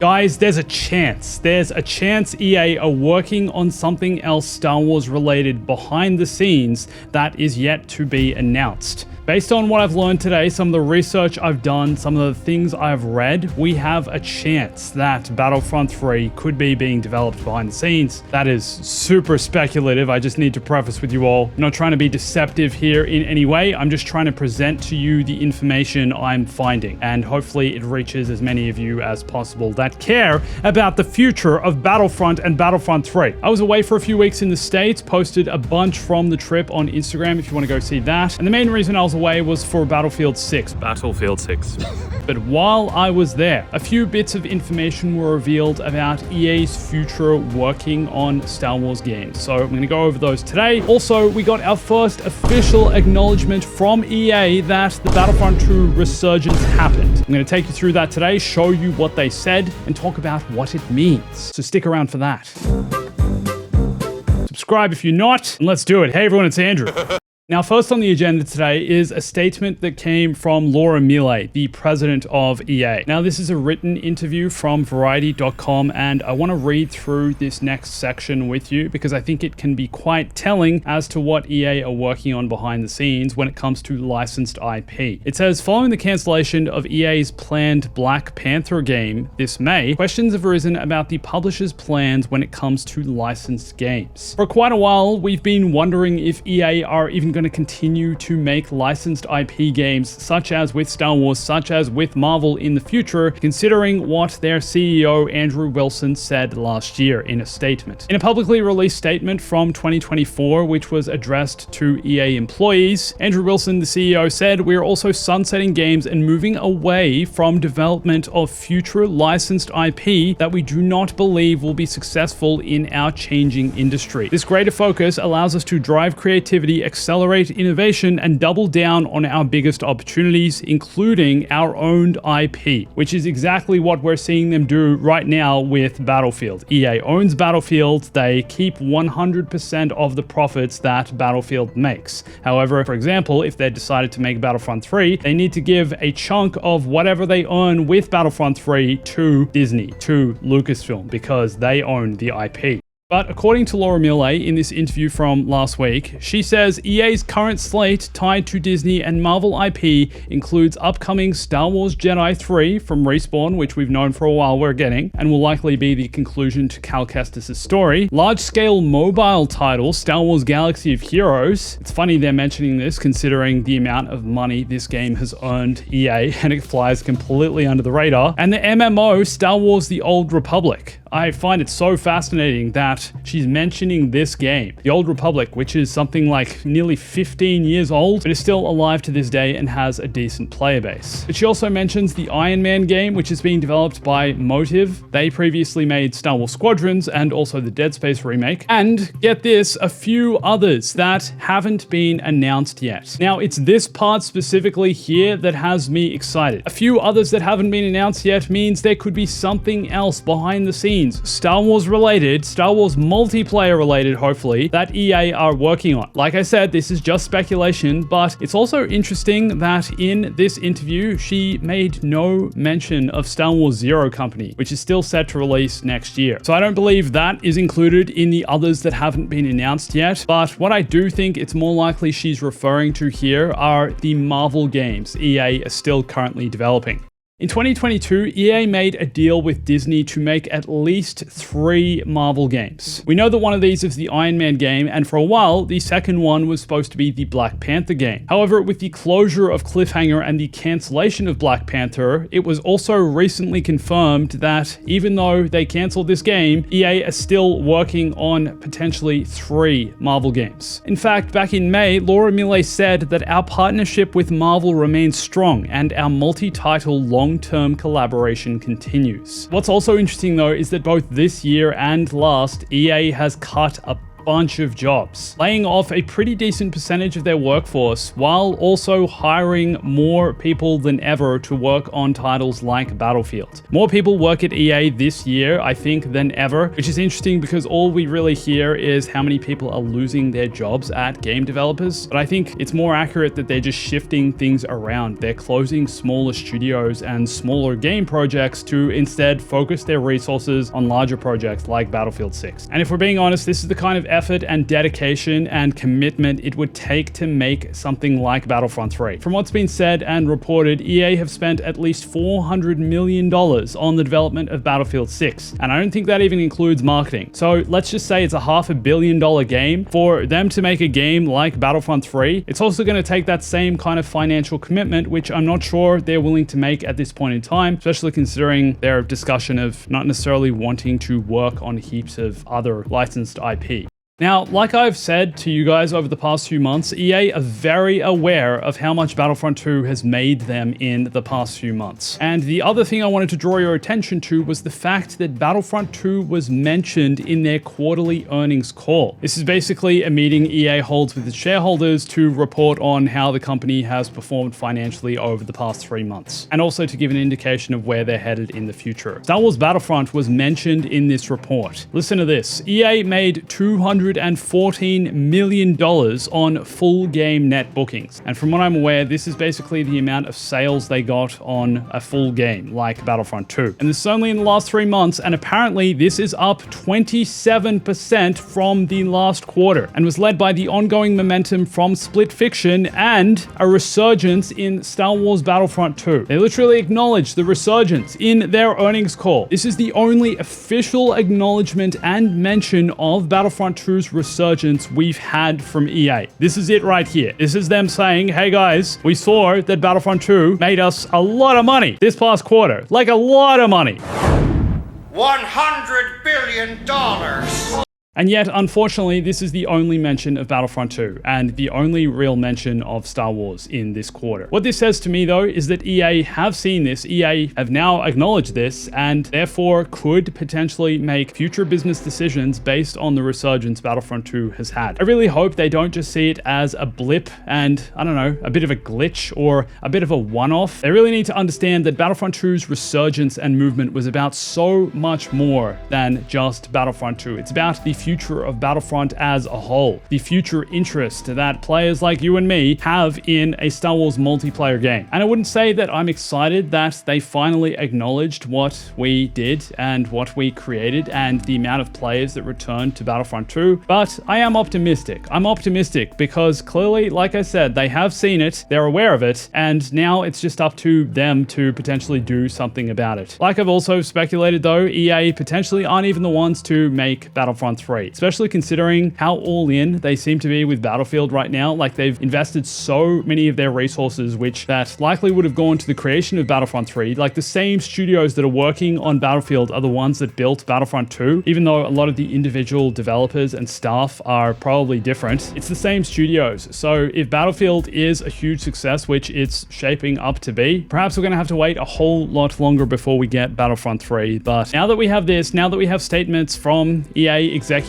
Guys, there's a chance EA are working on something else Star Wars related behind the scenes that is yet to be announced. Based on what I've learned today, some of the research I've done, some of the things I've read, we have a chance that Battlefront 3 could be being developed behind the scenes. That is super speculative. I just need to preface with you all, I'm not trying to be deceptive here in any way. I'm just trying to present to you the information I'm finding, and hopefully it reaches as many of you as possible that care about the future of Battlefront and Battlefront 3. I was away for a few weeks in the States, posted a bunch from the trip on Instagram if you want to go see that. And the main reason I was away was for Battlefield 6. Battlefield 6. But while I was there, a few bits of information were revealed about EA's future working on Star Wars games. So I'm going to go over those today. Also, we got our first official acknowledgement from EA that the Battlefront 2 resurgence happened. I'm going to take you through that today, show you what they said, and talk about what it means. So stick around for that. Subscribe if you're not, and let's do it. Hey everyone, it's Andrew. Now, first on the agenda today is a statement that came from Laura Millet, the president of EA. Now, this is a written interview from Variety.com, and I want to read through this next section with you because I think it can be quite telling as to what EA are working on behind the scenes when it comes to licensed IP. It says, following the cancellation of EA's planned Black Panther game this May, questions have arisen about the publisher's plans when it comes to licensed games. For quite a while, we've been wondering if EA are even going to continue to make licensed IP games such as with Star Wars, such as with Marvel in the future, considering what their CEO Andrew Wilson said last year in a statement. In a publicly released statement from 2024, which was addressed to EA employees, Andrew Wilson, the CEO, said, "We are also sunsetting games and moving away from development of future licensed IP that we do not believe will be successful in our changing industry. This greater focus allows us to drive creativity, accelerate innovation, and double down on our biggest opportunities, including our owned IP," which is exactly what we're seeing them do right now with Battlefield. EA owns Battlefield. They keep 100% of the profits that Battlefield makes. However, for example, if they decided to make Battlefront 3, they need to give a chunk of whatever they earn with Battlefront 3 to Disney, to Lucasfilm, because they own the IP. But according to Laura Millet in this interview from last week, she says EA's current slate tied to Disney and Marvel IP includes upcoming Star Wars Jedi 3 from Respawn, which we've known for a while we're getting, and will likely be the conclusion to Cal Kestis' story. Large-scale mobile title, Star Wars Galaxy of Heroes. It's funny they're mentioning this considering the amount of money this game has earned EA, and it flies completely under the radar. And the MMO, Star Wars The Old Republic. I find it so fascinating that she's mentioning this game, The Old Republic, which is something like nearly 15 years old, but is still alive to this day and has a decent player base. But she also mentions the Iron Man game, which is being developed by Motive. They previously made Star Wars Squadrons and also the Dead Space remake. And get this, a few others that haven't been announced yet. Now, it's this part specifically here that has me excited. A few others that haven't been announced yet means there could be something else behind the scenes, Star Wars related, Star Wars multiplayer related, hopefully, that EA are working on. Like I said, this is just speculation, but it's also interesting that in this interview, she made no mention of Star Wars Zero Company, which is still set to release next year. So I don't believe that is included in the others that haven't been announced yet, but what I do think it's more likely she's referring to here are the Marvel games EA is still currently developing. In 2022, EA made a deal with Disney to make at least 3 Marvel games. We know that one of these is the Iron Man game, and for a while, the second one was supposed to be the Black Panther game. However, with the closure of Cliffhanger and the cancellation of Black Panther, it was also recently confirmed that even though they cancelled this game, EA are still working on potentially 3 Marvel games. In fact, back in May, Laura Millet said that our partnership with Marvel remains strong and our multi-title long-term collaboration continues. What's also interesting though is that both this year and last, EA has cut a bunch of jobs, laying off a pretty decent percentage of their workforce while also hiring more people than ever to work on titles like Battlefield. More people work at EA this year, I think, than ever, which is interesting because all we really hear is how many people are losing their jobs at game developers. But I think it's more accurate that they're just shifting things around. They're closing smaller studios and smaller game projects to instead focus their resources on larger projects like Battlefield 6. And if we're being honest, this is the kind of effort and dedication and commitment it would take to make something like Battlefront 3. From what's been said and reported, EA have spent at least $400 million on the development of Battlefield 6. And I don't think that even includes marketing. So let's just say it's a $500 million game. For them to make a game like Battlefront 3, it's also going to take that same kind of financial commitment, which I'm not sure they're willing to make at this point in time, especially considering their discussion of not necessarily wanting to work on heaps of other licensed IP. Now, like I've said to you guys over the past few months, EA are very aware of how much Battlefront 2 has made them in the past few months. And the other thing I wanted to draw your attention to was the fact that Battlefront 2 was mentioned in their quarterly earnings call. This is basically a meeting EA holds with its shareholders to report on how the company has performed financially over the past 3 months, and also to give an indication of where they're headed in the future. Star Wars Battlefront was mentioned in this report. Listen to this. EA made $214 million on full game net bookings. And from what I'm aware, this is basically the amount of sales they got on a full game like Battlefront 2. And this is only in the last 3 months, and apparently this is up 27% from the last quarter, and was led by the ongoing momentum from Split Fiction and a resurgence in Star Wars Battlefront 2. They literally acknowledged the resurgence in their earnings call. This is the only official acknowledgement and mention of Battlefront 2's resurgence we've had from EA. This is it right here. This is them saying, hey guys, we saw that Battlefront 2 made us a lot of money this past quarter. Like a lot of money. $100 billion. And yet, unfortunately, this is the only mention of Battlefront 2 and the only real mention of Star Wars in this quarter. What this says to me, though, is that EA have seen this, EA have now acknowledged this, and therefore could potentially make future business decisions based on the resurgence Battlefront 2 has had. I really hope they don't just see it as a blip and, I don't know, a bit of a glitch or a bit of a one-off. They really need to understand that Battlefront 2's resurgence and movement was about so much more than just Battlefront 2. It's about the future of Battlefront as a whole, the future interest that players like you and me have in a Star Wars multiplayer game. And I wouldn't say that I'm excited that they finally acknowledged what we did and what we created and the amount of players that returned to Battlefront 2, but I am optimistic. I'm optimistic because clearly, like I said, they have seen it, they're aware of it, and now it's just up to them to potentially do something about it. Like I've also speculated though, EA potentially aren't even the ones to make Battlefront 3. Especially considering how all in they seem to be with Battlefield right now. Like they've invested so many of their resources, which that likely would have gone to the creation of Battlefront 3. Like the same studios that are working on Battlefield are the ones that built Battlefront 2, even though a lot of the individual developers and staff are probably different. It's the same studios. So if Battlefield is a huge success, which it's shaping up to be, perhaps we're going to have to wait a whole lot longer before we get Battlefront 3. But now that we have this, now that we have statements from EA executives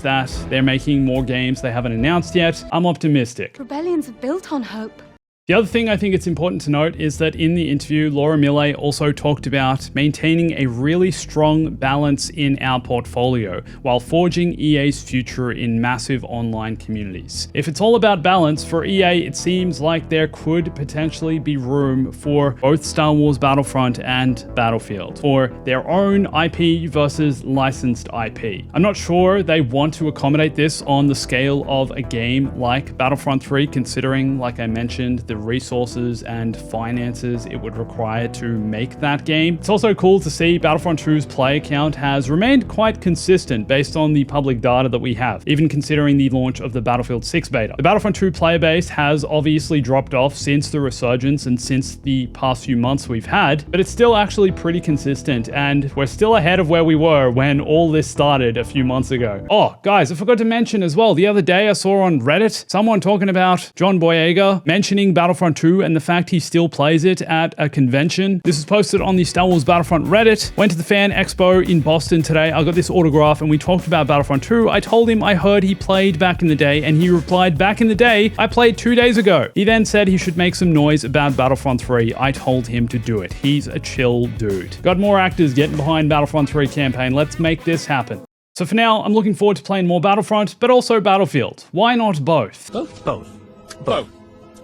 that they're making more games they haven't announced yet, I'm optimistic. Rebellions are built on hope. The other thing I think it's important to note is that in the interview, Laura Millet also talked about maintaining a really strong balance in our portfolio while forging EA's future in massive online communities. If it's all about balance, for EA, it seems like there could potentially be room for both Star Wars Battlefront and Battlefield, for their own IP versus licensed IP. I'm not sure they want to accommodate this on the scale of a game like Battlefront 3, considering, like I mentioned, the resources and finances it would require to make that game. It's also cool to see Battlefront 2's player count has remained quite consistent based on the public data that we have, even considering the launch of the Battlefield 6 beta. The Battlefront 2 player base has obviously dropped off since the resurgence and since the past few months we've had, but it's still actually pretty consistent, and we're still ahead of where we were when all this started a few months ago. Oh, guys, I forgot to mention as well, the other day I saw on Reddit someone talking about John Boyega mentioning Battlefront Battlefront 2 and the fact he still plays it at a convention. This is posted on the Star Wars Battlefront Reddit. Went to the Fan Expo in Boston today. I got this autograph and we talked about Battlefront 2. I told him I heard he played back in the day and he replied, back in the day, I played 2 days ago. He then said he should make some noise about Battlefront 3. I told him to do it. He's a chill dude. Got more actors getting behind Battlefront 3 campaign. Let's make this happen. So for now, I'm looking forward to playing more Battlefront, but also Battlefield. Why not both?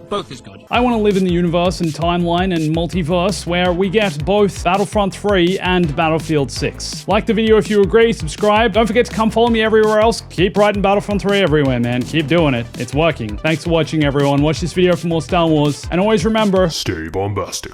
Both is good. I want to live in the universe and timeline and multiverse where we get both Battlefront 3 and Battlefield 6. Like the video if you agree, subscribe. Don't forget to come follow me everywhere else. Keep writing Battlefront 3 everywhere, man. Keep doing it. It's working. Thanks for watching, everyone. Watch this video for more Star Wars. And always remember, stay bombastic.